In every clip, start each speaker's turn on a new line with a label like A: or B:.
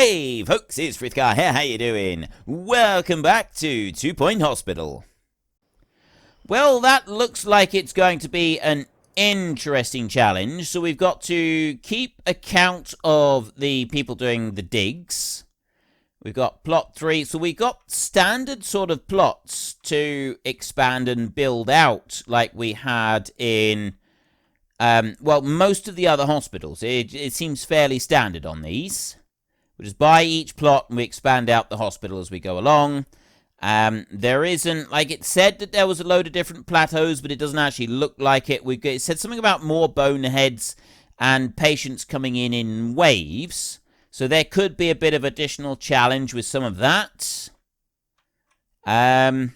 A: Hey folks, it's Frithgar here, how you doing? Welcome back to 2 Point Hospital. Well, that looks like it's going to be an interesting challenge. So we've got to keep account of the people doing the digs. We've got plot 3, so we've got standard sort of plots to expand and build out like we had in, well, most of the other hospitals. It seems fairly standard on these. We just buy each plot and we expand out the hospital as we go along. There isn't, like it said that there was a load of different plateaus, but it doesn't actually look like it. It said something about more boneheads and patients coming in waves. So there could be a bit of additional challenge with some of that. But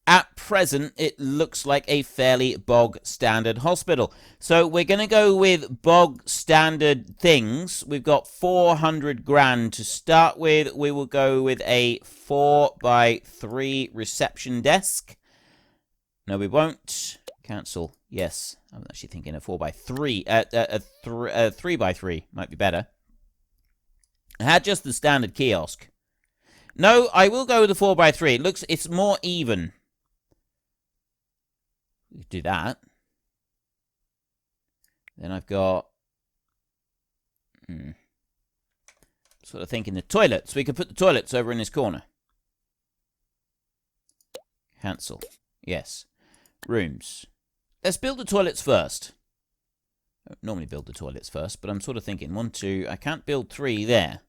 A: at present, it looks like a fairly bog standard hospital. So we're going to go with bog standard things. We've got 400 grand to start with. We will go with a 4x3 reception desk. No, we won't. Cancel. Yes. I'm actually thinking a 4x3. A 3x3 might be better. I had just the standard kiosk. No, I will go with the 4x3. It's more even. We could do that. Then I've got... sort of thinking the toilets. We could put the toilets over in this corner. Cancel. Yes. Rooms. Let's build the toilets first. I don't normally build the toilets first, but I'm sort of thinking 1, 2... I can't build 3 there.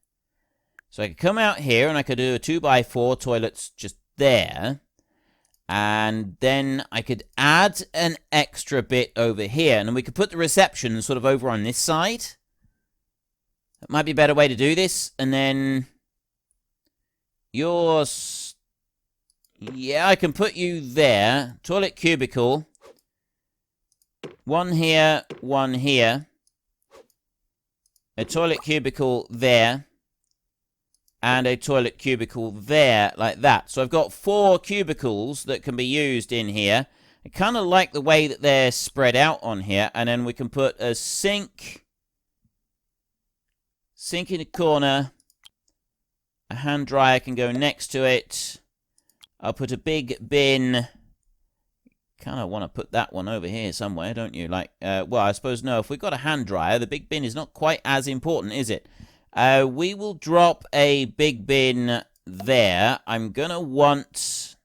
A: So I could come out here and I could do a 2x4 toilets just there. And then I could add an extra bit over here. And then we could put the reception sort of over on this side. That might be a better way to do this. And then yours... Yeah, I can put you there. Toilet cubicle. 1 here, 1 here. A toilet cubicle there. And a toilet cubicle there, like that. So I've got 4 cubicles that can be used in here. I kind of like the way that they're spread out on here. And then we can put a sink. Sink in the corner. A hand dryer can go next to it. I'll put a big bin. Kind of want to put that one over here somewhere, don't you? Like, well, I suppose no. If we've got a hand dryer, the big bin is not quite as important, is it? We will drop a big bin there. I'm going to want...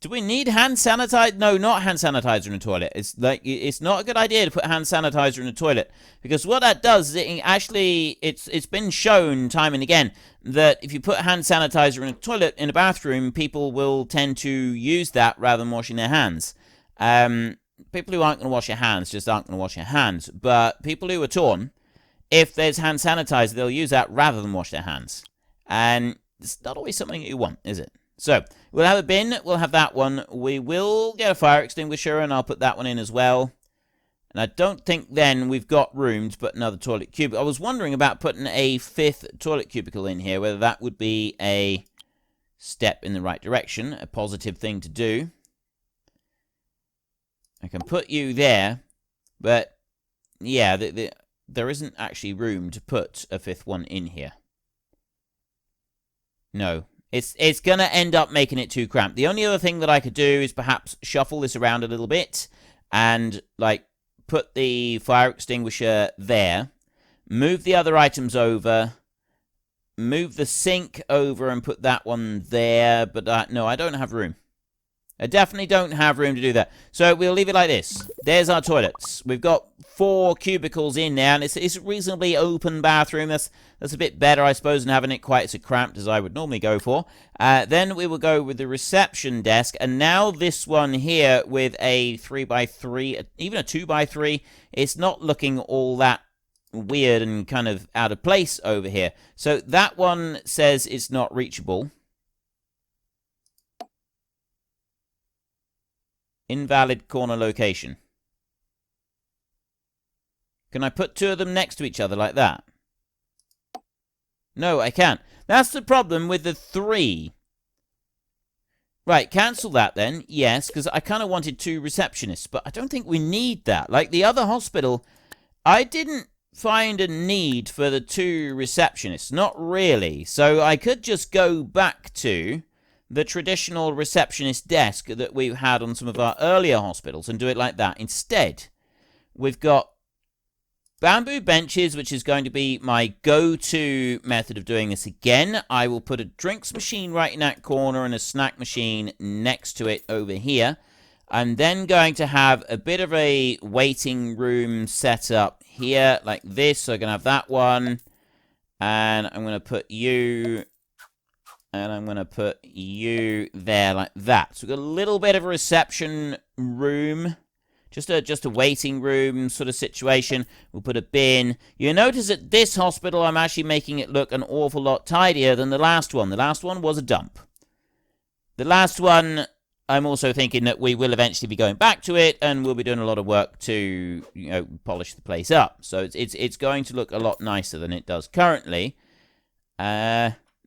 A: Do we need hand sanitizer? No, not hand sanitizer in the toilet. It's not a good idea to put hand sanitizer in the toilet. Because what that does is it's been shown time and again that if you put hand sanitizer in a toilet, in a bathroom, people will tend to use that rather than washing their hands. People who aren't going to wash their hands just aren't going to wash their hands. But people who are torn, if there's hand sanitizer, they'll use that rather than wash their hands. And it's not always something you want, is it? So, we'll have a bin. We'll have that one. We will get a fire extinguisher, and I'll put that one in as well. And I don't think then we've got room to put another toilet cubicle. I was wondering about putting a 5th toilet cubicle in here, whether that would be a step in the right direction, a positive thing to do. I can put you there, but yeah, there isn't actually room to put a 5th one in here. No, it's going to end up making it too cramped. The only other thing that I could do is perhaps shuffle this around a little bit and, like, put the fire extinguisher there, move the other items over, move the sink over and put that one there, but no, I don't have room. I definitely don't have room to do that. So we'll leave it like this. There's our toilets. We've got 4 cubicles in there, and it's a reasonably open bathroom. That's a bit better, I suppose, than having it quite so cramped as I would normally go for. Then we will go with the reception desk, and now this one here with a 3x3, even a 2x3, it's not looking all that weird and kind of out of place over here. So that one says it's not reachable. Invalid corner location. Can I put 2 of them next to each other like that? No, I can't. That's the problem with the 3. Right, cancel that then. Yes, because I kind of wanted 2 receptionists, but I don't think we need that. Like the other hospital, I didn't find a need for the 2 receptionists. Not really. So I could just go back to the traditional receptionist desk that we've had on some of our earlier hospitals and do it like that. Instead, we've got bamboo benches, which is going to be my go-to method of doing this again. I will put a drinks machine right in that corner and a snack machine next to it over here. I'm then going to have a bit of a waiting room set up here like this. So I'm going to have that one. And I'm going to put you... And I'm going to put you there like that. So we've got a little bit of a reception room. Just a waiting room sort of situation. We'll put a bin. You notice at this hospital, I'm actually making it look an awful lot tidier than the last one. The last one was a dump. The last one, I'm also thinking that we will eventually be going back to it, and we'll be doing a lot of work to, polish the place up. So it's going to look a lot nicer than it does currently.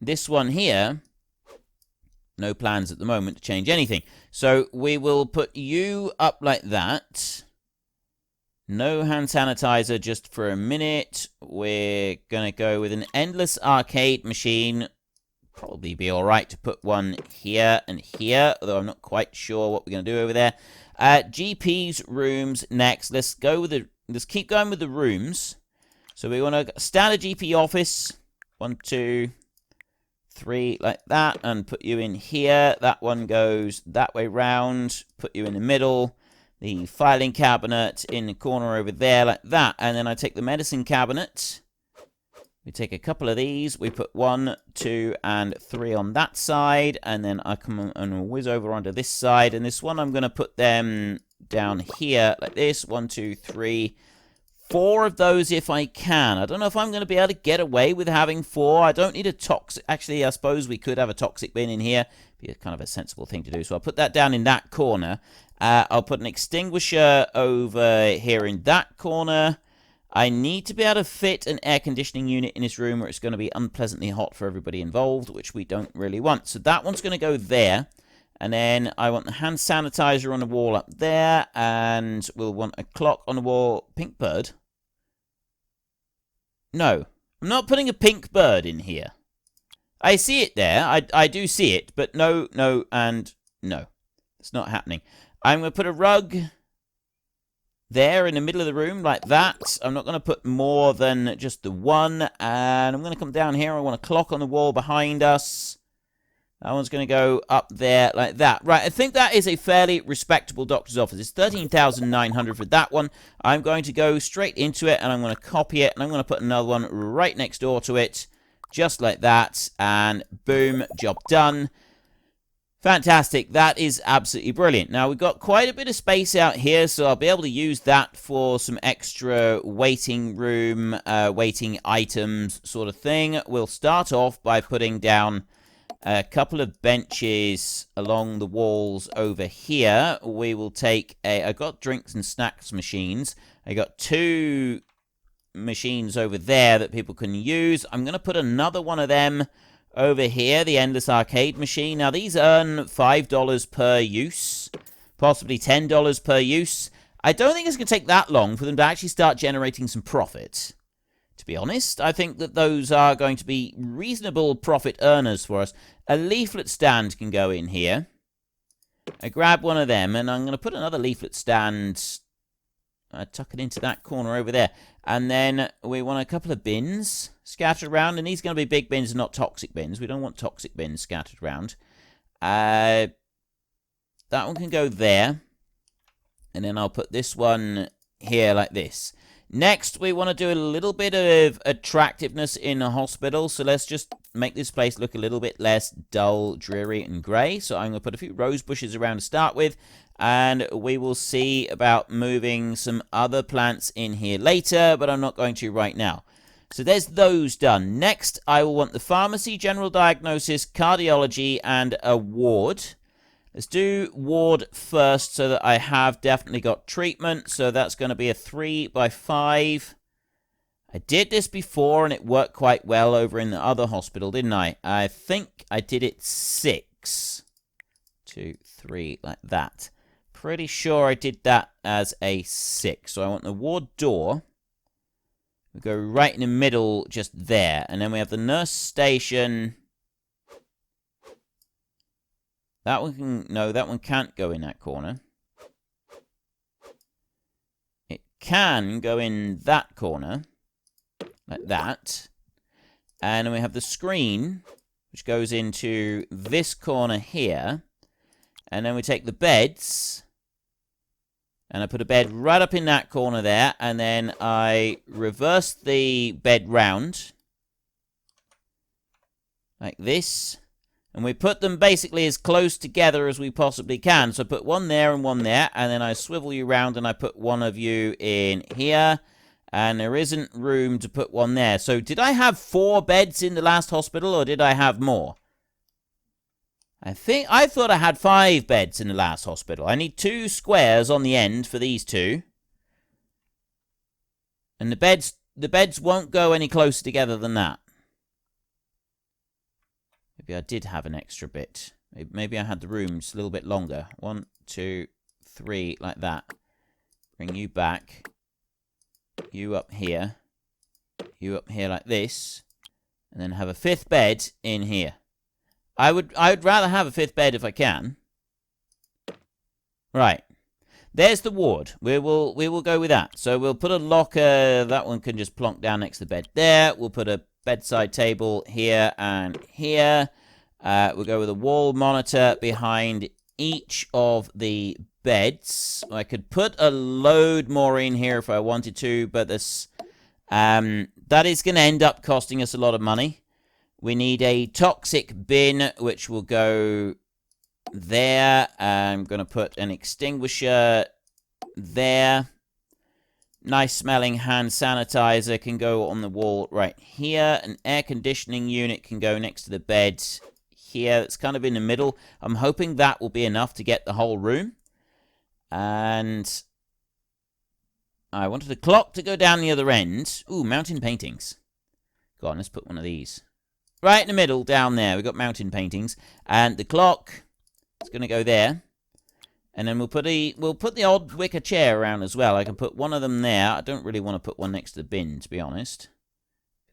A: This one here, no plans at the moment to change anything. So we will put you up like that. No hand sanitizer just for a minute. We're going to go with an endless arcade machine. Probably be all right to put one here and here, although I'm not quite sure what we're going to do over there. GP's rooms next. Let's keep going with the rooms. So we want a standard GP office. 1, 2, 3 like that, and put you in here. That one goes that way round. Put you in the middle. The filing cabinet in the corner over there like that. And then I take the medicine cabinet. We take a couple of these. We put 1, 2, and 3 on that side. And then I come and whiz over onto this side. And this one I'm going to put them down here like this. 1, 2, 3. 4 of those if I can. I don't know if I'm going to be able to get away with having 4. I don't need a toxic... Actually, I suppose we could have a toxic bin in here. Be a kind of a sensible thing to do. So I'll put that down in that corner. I'll put an extinguisher over here in that corner. I need to be able to fit an air conditioning unit in this room where it's going to be unpleasantly hot for everybody involved, which we don't really want. So that one's going to go there. And then I want the hand sanitizer on the wall up there. And we'll want a clock on the wall. Pink bird? No. I'm not putting a pink bird in here. I see it there. I do see it. But no, no, and no. It's not happening. I'm going to put a rug there in the middle of the room like that. I'm not going to put more than just the one. And I'm going to come down here. I want a clock on the wall behind us. That one's going to go up there like that. Right, I think that is a fairly respectable doctor's office. It's $13,900 for that one. I'm going to go straight into it, and I'm going to copy it, and I'm going to put another one right next door to it, just like that, and boom, job done. Fantastic. That is absolutely brilliant. Now, we've got quite a bit of space out here, so I'll be able to use that for some extra waiting room, waiting items sort of thing. We'll start off by putting down a couple of benches along the walls over here. We will take I've got drinks and snacks machines. I got 2 machines over there that people can use. I'm going to put another one of them over here, the endless arcade machine. Now, these earn $5 per use, possibly $10 per use. I don't think it's going to take that long for them to actually start generating some profit. To be honest, I think that those are going to be reasonable profit earners for us. A leaflet stand can go in here. I grab one of them, and I'm going to put another leaflet stand, tuck it into that corner over there. And then we want a couple of bins scattered around, and these are going to be big bins and not toxic bins. We don't want toxic bins scattered around. That one can go there. And then I'll put this one here like this. Next, we want to do a little bit of attractiveness in a hospital. So let's just make this place look a little bit less dull, dreary, and grey. So I'm going to put a few rose bushes around to start with. And we will see about moving some other plants in here later, but I'm not going to right now. So there's those done. Next, I will want the pharmacy, general diagnosis, cardiology, and a ward. Let's do ward first so that I have definitely got treatment. So that's going to be a 3 by 5. I did this before and it worked quite well over in the other hospital, didn't I? I think I did it 6. 2, 3, like that. Pretty sure I did that as a 6. So I want the ward door We go right in the middle, just there. And then we have the nurse station. That one can... No, that one can't go in that corner. It can go in that corner. Like that. And then we have the screen, which goes into this corner here. And then we take the beds... And I put a bed right up in that corner there. And then I reverse the bed round. Like this. And we put them basically as close together as we possibly can. So I put one there and one there. And then I swivel you around and I put one of you in here. And there isn't room to put one there. So did I have 4 beds in the last hospital or did I have more? I thought I had 5 beds in the last hospital. I need 2 squares on the end for these 2. And the beds won't go any closer together than that. Maybe I did have an extra bit. Maybe I had the rooms a little bit longer. 1, 2, 3, like that. Bring you back. You up here. You up here like this. And then have a 5th bed in here. I would rather have a 5th bed if I can. Right. There's the ward. We will go with that. So we'll put a locker. That one can just plonk down next to the bed there. We'll put a bedside table here and here. We'll go with a wall monitor behind each of the beds. I could put a load more in here if I wanted to, but this that is going to end up costing us a lot of money. We need a toxic bin, which will go there. I'm going to put an extinguisher there. Nice smelling hand sanitizer can go on the wall right here. An air conditioning unit can go next to the bed here. It's kind of in the middle. I'm hoping that will be enough to get the whole room. And I wanted a clock to go down the other end. Ooh, mountain paintings. Go on, let's put one of these. Right in the middle, down there, we've got mountain paintings. And the clock is going to go there. And then we'll put the odd wicker chair around as well. I can put one of them there. I don't really want to put one next to the bin, to be honest.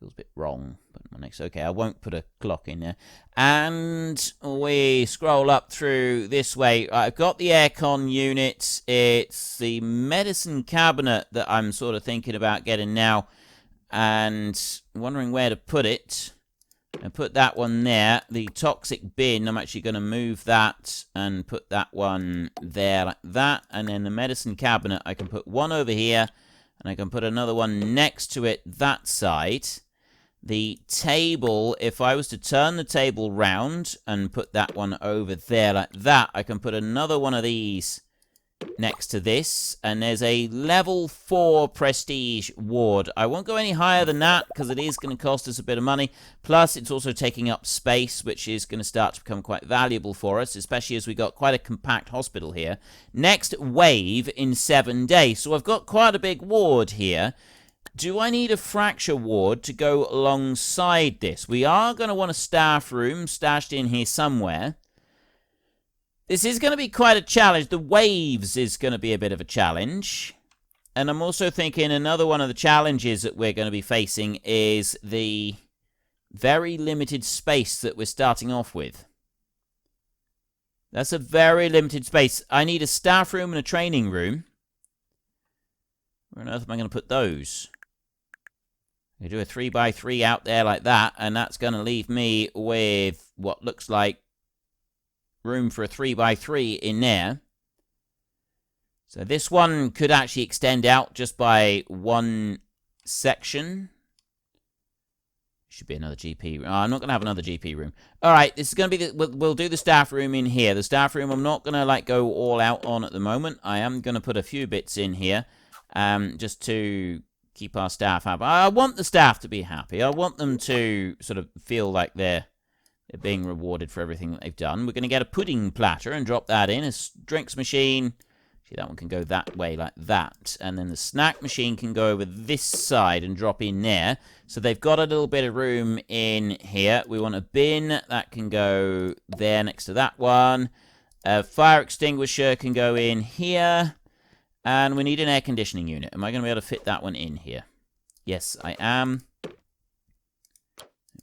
A: Feels a bit wrong. But one next. Okay, I won't put a clock in there. And we scroll up through this way. I've got the aircon unit. It's the medicine cabinet that I'm sort of thinking about getting now. And wondering where to put it. And put that one there. The toxic bin, I'm actually going to move that and put that one there like that. And then the medicine cabinet, I can put one over here. And I can put another one next to it that side. The table, if I was to turn the table round and put that one over there like that, I can put another one of these next to this. And there's a level 4 prestige ward. I won't go any higher than that because it is going to cost us a bit of money. Plus, it's also taking up space, which is going to start to become quite valuable for us, especially as we got quite a compact hospital here. Next wave in 7 days. So I've got quite a big ward here. Do I need a fracture ward to go alongside this? We are going to want a staff room stashed in here somewhere. This is going to be quite a challenge. The waves is going to be a bit of a challenge. And I'm also thinking another one of the challenges that we're going to be facing is the very limited space that we're starting off with. That's a very limited space. I need a staff room and a training room. Where on earth am I going to put those? I do a 3x3 out there like that, and that's going to leave me with what looks like room for a 3x3 in there. So this one could actually extend out just by one section. Should be another GP room. Oh, I'm not going to have another GP room. All right, this is going to be we'll do the staff room in here. The staff room I'm not going to like go all out on at the moment. I am going to put a few bits in here just to keep our staff happy. I want the staff to be happy. I want them to sort of feel like they're being rewarded for everything that they've done. We're going to get a pudding platter and drop that in. A drinks machine. See, that one can go that way like that. And then the snack machine can go over this side and drop in there. So they've got a little bit of room in here. We want a bin. That can go there next to that one. A fire extinguisher can go in here. And we need an air conditioning unit. Am I going to be able to fit that one in here? Yes, I am.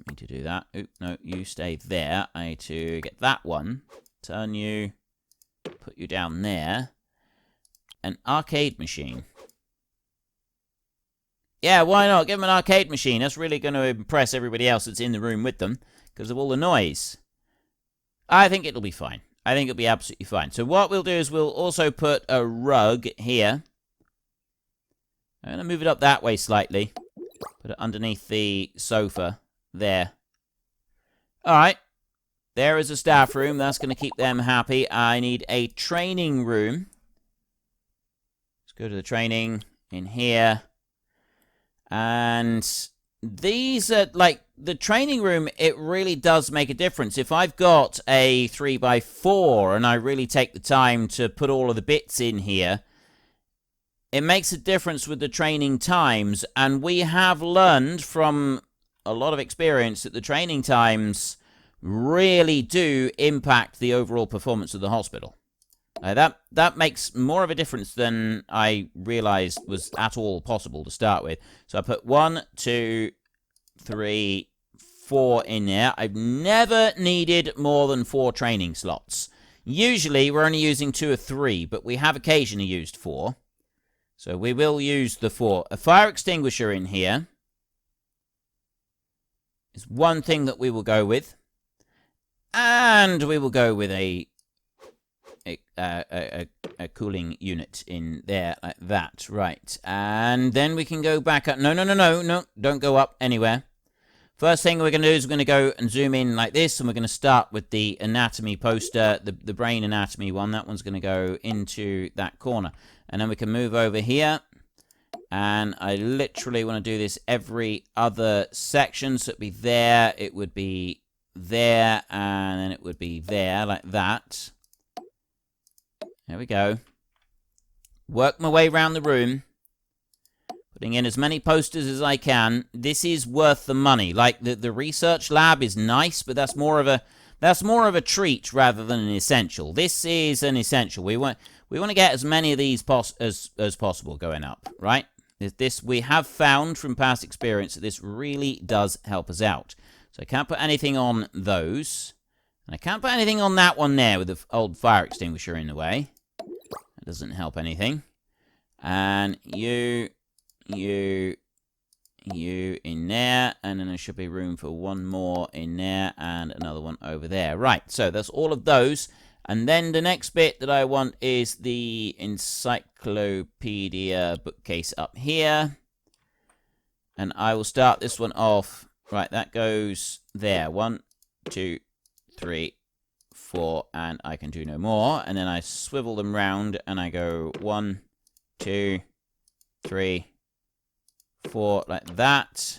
A: Need to do that. Oop, no, you stay there. I need to get that one. Turn you. Put you down there. An arcade machine. Yeah, why not? Give them an arcade machine. That's really going to impress everybody else that's in the room with them because of all the noise. I think it'll be fine. I think it'll be absolutely fine. So what we'll do is we'll also put a rug here. I'm going to move it up that way slightly. Put it underneath the sofa. There. Alright. There is a staff room. That's going to keep them happy. I need a training room. Let's go to the training in here. And these are, like, the training room, it really does make a difference. If I've got a 3x4 and I really take the time to put all of the bits in here, it makes a difference with the training times. And we have learned from a lot of experience that the training times really do impact the overall performance of the hospital. That makes more of a difference than I realized was at all possible to start with. So I put 1, 2, 3, 4 in there. I've never needed more than 4 training slots. Usually we're only using 2 or 3, but we have occasionally used 4. So we will use the 4. A fire extinguisher in here is one thing that we will go with. And we will go with a cooling unit in there like that. Right. And then we can go back up. No. Don't go up anywhere. First thing we're going to do is we're going to go and zoom in like this. And we're going to start with the anatomy poster, the brain anatomy one. That one's going to go into that corner. And then we can move over here. And I literally want to do this every other section. So it'd be there, it would be there, and then it would be there, like that. There we go. Work my way around the room. Putting in as many posters as I can. This is worth the money. Like, the research lab is nice, but that's more of a treat rather than an essential. This is an essential. We want to get as many of these as possible going up, right? This we have found from past experience that this really does help us out. So I can't put anything on those. And I can't put anything on that one there with the old fire extinguisher in the way. That doesn't help anything. And you in there. And then there should be room for one more in there and another one over there. Right, so that's all of those. And then the next bit that I want is the encyclopedia bookcase up here. And I will start this one off. Right, that goes there. 1, 2, 3, 4, and I can do no more. And then I swivel them round and I go 1, 2, 3, 4, like that.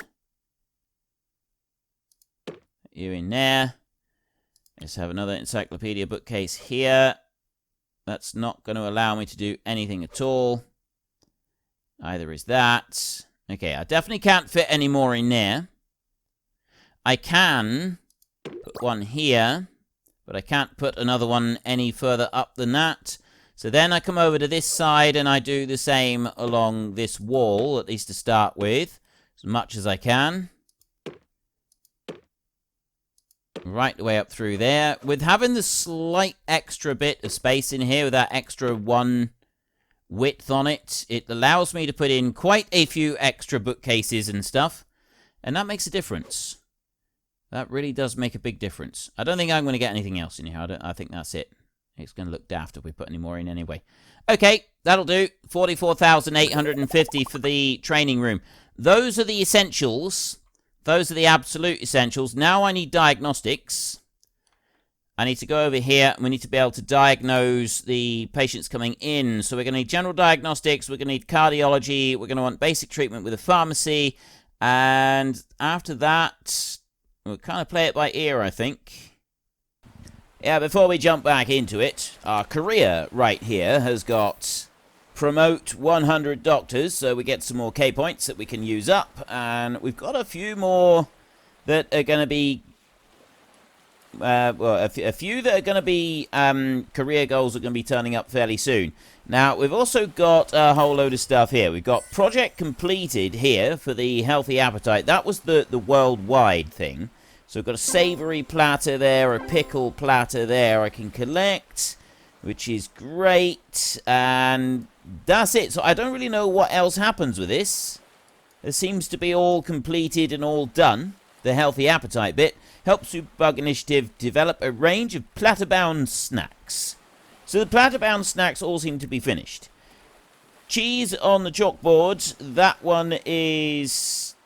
A: You in there. Let's have another encyclopedia bookcase here. That's not going to allow me to do anything at all. Either is that. Okay, I definitely can't fit any more in there. I can put one here, but I can't put another one any further up than that. So then I come over to this side and I do the same along this wall, at least to start with, as much as I can. Right the way up through there. With having the slight extra bit of space in here with that extra 1 width on it, it allows me to put in quite a few extra bookcases and stuff. And that makes a difference. That really does make a big difference. I don't think I'm going to get anything else in here. I think that's it. It's going to look daft if we put any more in anyway. Okay, that'll do. 44,850 for the training room. Those are the essentials. Those are the absolute essentials. Now I need diagnostics. I need to go over here and we need to be able to diagnose the patients coming in. So we're going to need general diagnostics. We're going to need cardiology. We're going to want basic treatment with a pharmacy. And after that, we'll kind of play it by ear, I think. Yeah, before we jump back into it, our career right here has got promote 100 doctors, so we get some more K points that we can use up, and we've got a few more that are going to be well, a few that are going to be career goals are going to be turning up fairly soon. Now, we've also got a whole load of stuff here. We've got project completed here for the healthy appetite. That was the worldwide thing. So we've got a savory platter there, a pickle platter there I can collect, which is great. And that's it. So I don't really know what else happens with this. It seems to be all completed and all done. The healthy appetite bit helps Superbug Initiative develop a range of platter-bound snacks. So the platter-bound snacks all seem to be finished. Cheese on the chalkboard, that one is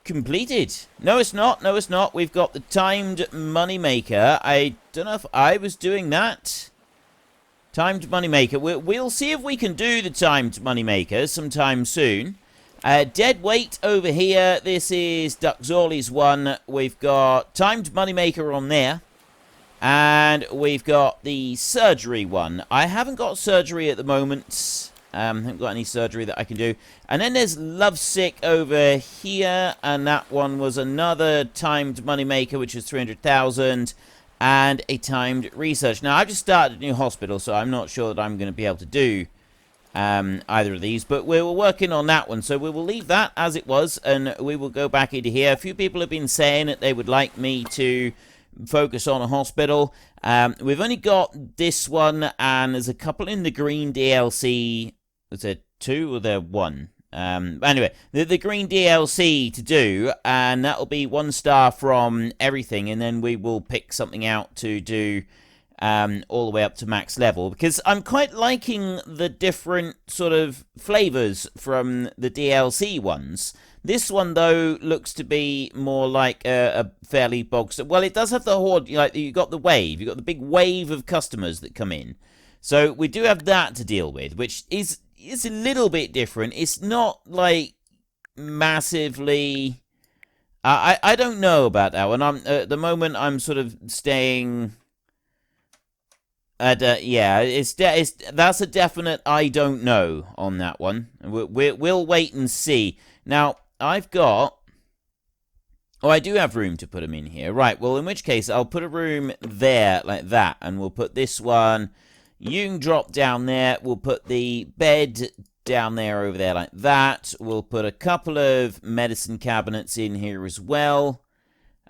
A: completed. No, it's not. No, it's not. We've got the timed moneymaker. I don't know if I was doing that. Timed moneymaker. We'll see if we can do the timed moneymaker sometime soon. Dead weight over here. This is Duxorley's one. We've got timed moneymaker on there. And we've got the surgery one. I haven't got surgery at the moment. Haven't got any surgery that I can do. And then there's Lovesick over here. And that one was another timed moneymaker, which is 300,000. And a timed research. Now, I've just started a new hospital, so I'm not sure that I'm going to be able to do either of these. But we were working on that one. So we will leave that as it was. And we will go back into here. A few people have been saying that they would like me to focus on a hospital. We've only got this one, and there's a couple in the green DLC. Is there two or there one? Anyway, the green DLC to do, and that'll be 1 star from everything, and then we will pick something out to do all the way up to max level, because I'm quite liking the different sort of flavors from the DLC ones. This one, though, looks to be more like a fairly bog... Well, it does have the horde. Like, you've got the wave. You've got the big wave of customers that come in. So we do have that to deal with, which is a little bit different. It's not, like, massively... I don't know about that one. At the moment, I'm sort of staying... yeah, that's a definite I don't know on that one. We'll wait and see. Now, I've got... Oh, I do have room to put them in here. Right, well, in which case, I'll put a room there, like that. And we'll put this one... You can drop down there. We'll put the bed down there, over there, like that. We'll put a couple of medicine cabinets in here as well.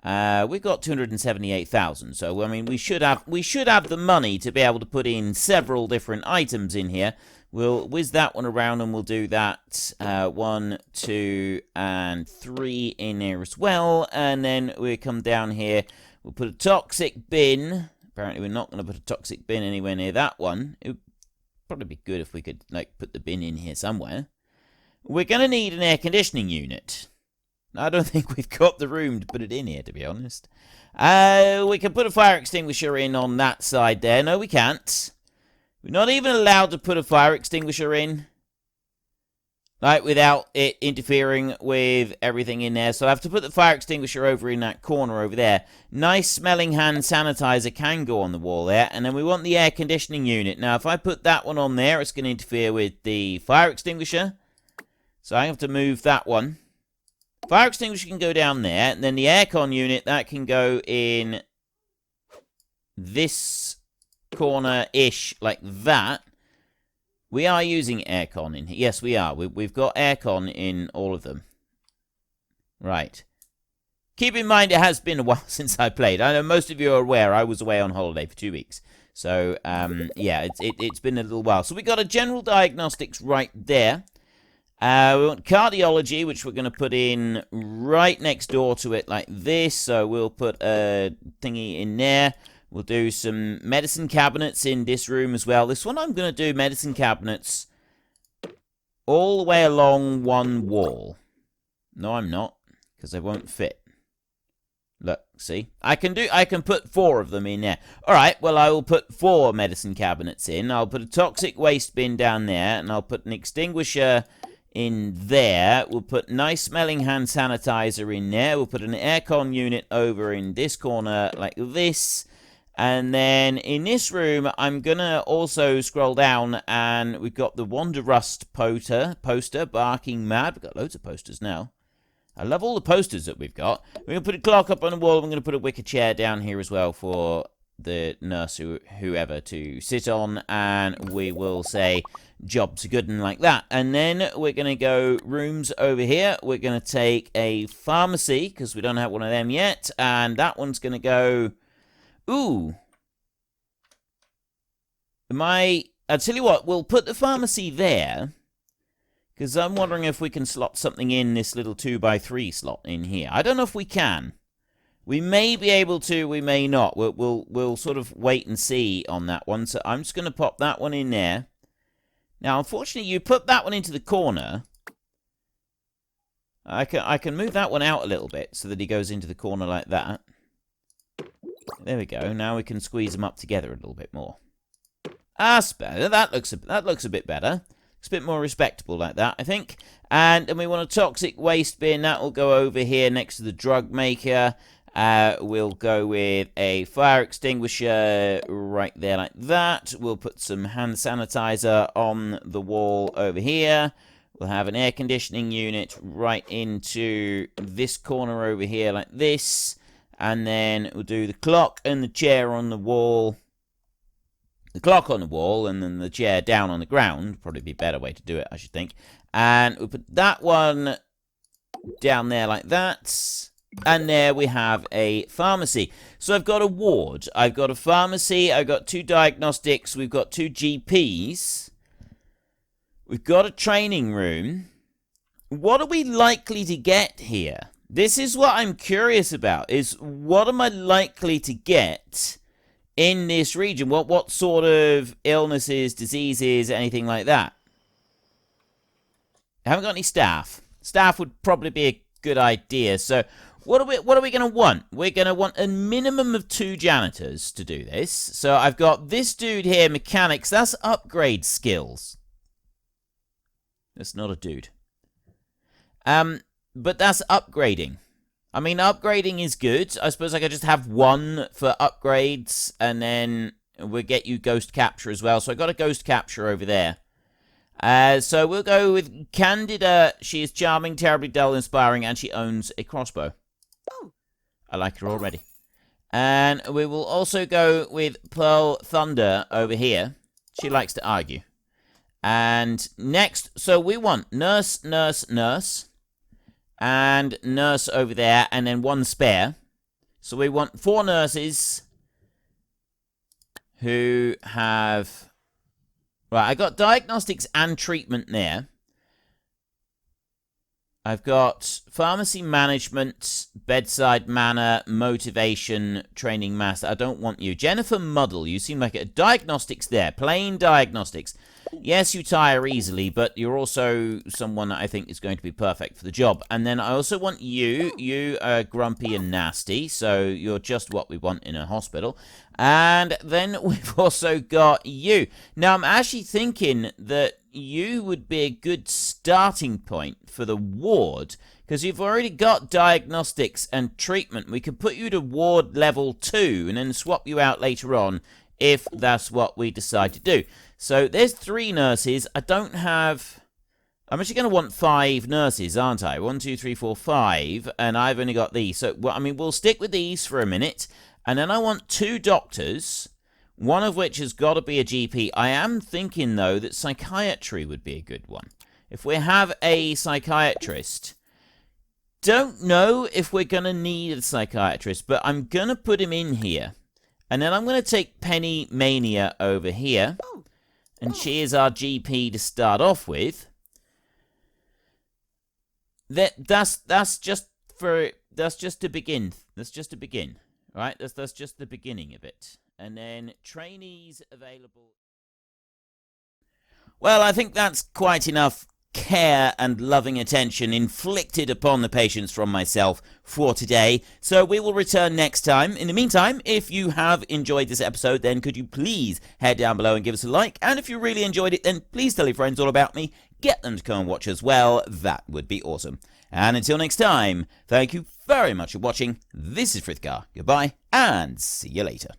A: We've got 278,000. So, I mean, we should have the money to be able to put in several different items in here. We'll whiz that one around and we'll do that 1, 2, and 3 in there as well. And then we come down here. We'll put a toxic bin. Apparently we're not going to put a toxic bin anywhere near that one. It would probably be good if we could like put the bin in here somewhere. We're going to need an air conditioning unit. I don't think we've got the room to put it in here, to be honest. We can put a fire extinguisher in on that side there. No, we can't. We're not even allowed to put a fire extinguisher in. Like, without it interfering with everything in there. So I have to put the fire extinguisher over in that corner over there. Nice smelling hand sanitizer can go on the wall there. And then we want the air conditioning unit. Now, if I put that one on there, it's going to interfere with the fire extinguisher. So I have to move that one. Fire extinguisher can go down there. And then the aircon unit, that can go in this corner-ish, like that. We are using aircon in here. Yes, we are. We've got aircon in all of them. Right. Keep in mind, it has been a while since I played. I know most of you are aware I was away on holiday for 2 weeks. So, yeah, it's been a little while. So we got a general diagnostics right there. We want cardiology, which we're going to put in right next door to it like this. So we'll put a thingy in there. We'll do some medicine cabinets in this room as well. This one I'm going to do medicine cabinets all the way along one wall. No, I'm not, because they won't fit. Look, see? I can put 4 of them in there. All right, well, I will put 4 medicine cabinets in. I'll put a toxic waste bin down there, and I'll put an extinguisher in there. We'll put nice smelling hand sanitizer in there. We'll put an aircon unit over in this corner like this. And then in this room, I'm going to also scroll down, and we've got the Wanderlust poster, Barking Mad. We've got loads of posters now. I love all the posters that we've got. We're going to put a clock up on the wall. We're going to put a wicker chair down here as well for the nurse, whoever, to sit on. And we will say, job's good and like that. And then we're going to go rooms over here. We're going to take a pharmacy, because we don't have one of them yet. And that one's going to go... Ooh. I'll tell you what, we'll put the pharmacy there, because I'm wondering if we can slot something in this little 2x3 slot in here. I don't know if we can. We may be able to, we may not. We'll sort of wait and see on that one. So I'm just going to pop that one in there. Now, unfortunately, you put that one into the corner. I can move that one out a little bit so that he goes into the corner like that. There we go. Now we can squeeze them up together a little bit more. That's better. That looks a bit better. It's a bit more respectable like that, I think. And then we want a toxic waste bin. That will go over here next to the drug maker. We'll go with a fire extinguisher right there like that. We'll put some hand sanitizer on the wall over here. We'll have an air conditioning unit right into this corner over here like this. And then we'll do the clock and the chair on the wall. The clock on the wall and then the chair down on the ground. Probably be a better way to do it, I should think. And we'll put that one down there like that. And there we have a pharmacy. So I've got a ward. I've got a pharmacy. I've got 2 diagnostics. We've got 2 GPs. We've got a training room. What are we likely to get here? This is what I'm curious about. Is what am I likely to get in this region? What sort of illnesses, diseases, anything like that? I haven't got any staff. Staff would probably be a good idea. So what are we going to want? We're going to want a minimum of 2 janitors to do this. So I've got this dude here, mechanics. That's upgrade skills. That's not a dude. But that's upgrading. I mean, upgrading is good. I suppose I could just have 1 for upgrades, and then we'll get you ghost capture as well. So I got a ghost capture over there. So we'll go with Candida. She is charming, terribly dull, inspiring, and she owns a crossbow. Oh. I like her already. And we will also go with Pearl Thunder over here. She likes to argue. And next, so we want nurse, nurse, nurse. And nurse over there, and then 1 spare. So we want 4 nurses who have... Right, I got diagnostics and treatment there. I've got pharmacy management, bedside manner, motivation, training master. I don't want you. Jennifer Muddle, you seem like a diagnostics there. Plain diagnostics. Yes, you tire easily, but you're also someone that I think is going to be perfect for the job. And then I also want you. You are grumpy and nasty, so you're just what we want in a hospital. And then we've also got you. Now, I'm actually thinking that you would be a good starting point for the ward, because you've already got diagnostics and treatment. We could put you to ward level 2 and then swap you out later on if that's what we decide to do. So there's 3 nurses. I don't have... I'm actually going to want 5 nurses, aren't I? 1, 2, 3, 4, 5. And I've only got these. So, well, I mean, we'll stick with these for a minute. And then I want 2 doctors, one of which has got to be a GP. I am thinking, though, that psychiatry would be a good one. If we have a psychiatrist... Don't know if we're going to need a psychiatrist, but I'm going to put him in here. And then I'm going to take Penny Mania over here. And she is our GP to start off with. That's just to begin. That's just to begin. Right? That's just the beginning of it. And then trainees available. Well, I think that's quite enough care and loving attention inflicted upon the patients from myself for today. So we will return next time. In the meantime, if you have enjoyed this episode, then could you please head down below and give us a like? And if you really enjoyed it, then please tell your friends all about me. Get them to come and watch as well. That would be awesome. And until next time, thank you very much for watching. This is Frithgar. Goodbye, and see you later.